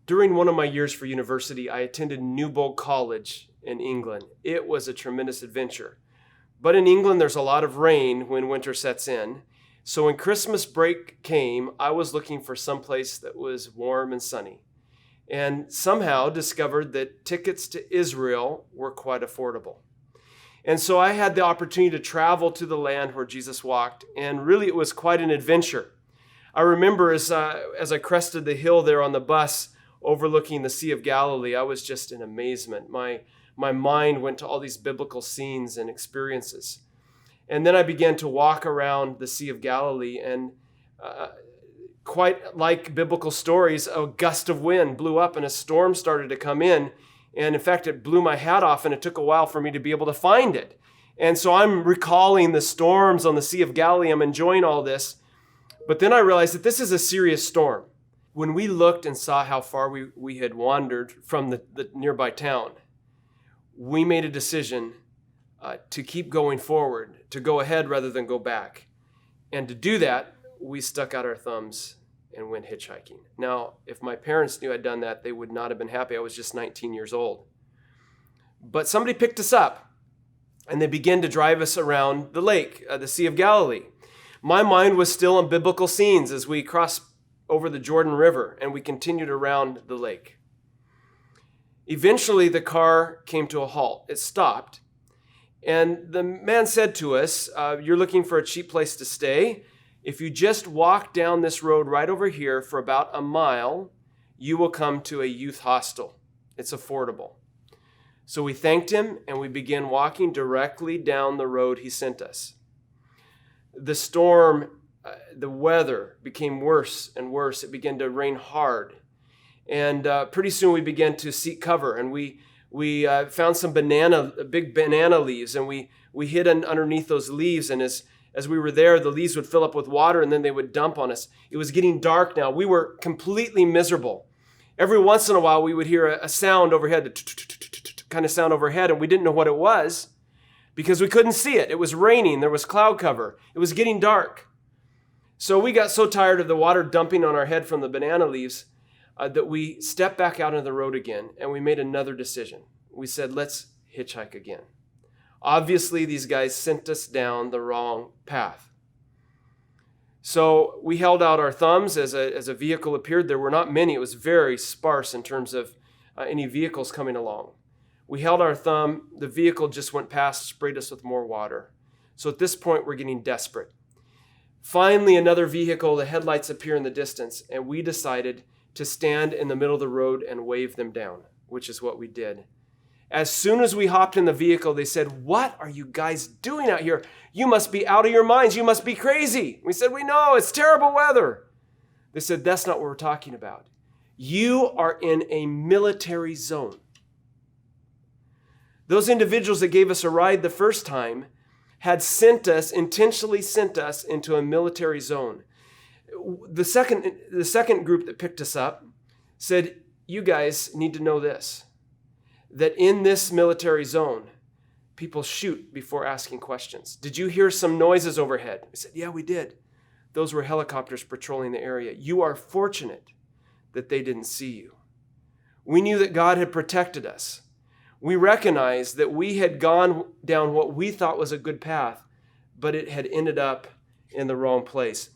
During one of my years for university, I attended Newbold College in England. It was a tremendous adventure. But in England, there's a lot of rain when winter sets in. So when Christmas break came, I was looking for some place that was warm and sunny, and somehow discovered that tickets to Israel were quite affordable. And so I had the opportunity to travel to the land where Jesus walked, and really it was quite an adventure. I remember as I crested the hill there on the bus overlooking the Sea of Galilee, I was just in amazement. My mind went to all these biblical scenes and experiences. And then I began to walk around the Sea of Galilee, and quite like biblical stories, a gust of wind blew up and a storm started to come in. And in fact, it blew my hat off, and it took a while for me to be able to find it. And so I'm recalling the storms on the Sea of Galilee. I'm enjoying all this. But then I realized that this is a serious storm. When we looked and saw how far we had wandered from the nearby town, we made a decision to keep going forward, to go ahead rather than go back. And to do that, we stuck out our thumbs and went hitchhiking. Now, if my parents knew I'd done that, they would not have been happy. I was just 19 years old. But somebody picked us up, and they began to drive us around the lake, the Sea of Galilee. My mind was still on biblical scenes as we crossed over the Jordan River, and we continued around the lake. Eventually, the car came to a halt. It stopped, and the man said to us, "You're looking for a cheap place to stay? If you just walk down this road right over here for about a mile, you will come to a youth hostel. It's affordable." So we thanked him, and we began walking directly down the road he sent us. The storm, the weather became worse and worse. It began to rain hard. And pretty soon we began to seek cover, and we found some big banana leaves, and we hid underneath those leaves. And as we were there, the leaves would fill up with water, and then they would dump on us. It was getting dark now. We were completely miserable. Every once in a while, we would hear a sound overhead, the kind of sound overhead, and we didn't know what it was because we couldn't see it. It was raining. There was cloud cover. It was getting dark. So we got so tired of the water dumping on our head from the banana leaves that we stepped back out into the road again, and we made another decision. We said, let's hitchhike again. Obviously, these guys sent us down the wrong path. So we held out our thumbs as a vehicle appeared. There were not many. It was very sparse in terms of any vehicles coming along. We held our thumb. The vehicle just went past, sprayed us with more water. So at this point, we're getting desperate. Finally, another vehicle, the headlights appear in the distance, and we decided to stand in the middle of the road and wave them down, which is what we did. As soon as we hopped in the vehicle, they said, "What are you guys doing out here? You must be out of your minds. You must be crazy." We said, "We know, it's terrible weather." They said, "That's not what we're talking about. You are in a military zone." Those individuals that gave us a ride the first time had intentionally sent us into a military zone. The second group that picked us up said, "You guys need to know this, that in this military zone, people shoot before asking questions. Did you hear some noises overhead?" We said, "Yeah, we did. Those were helicopters patrolling the area. You are fortunate that they didn't see you." We knew that God had protected us. We recognized that we had gone down what we thought was a good path, but it had ended up in the wrong place.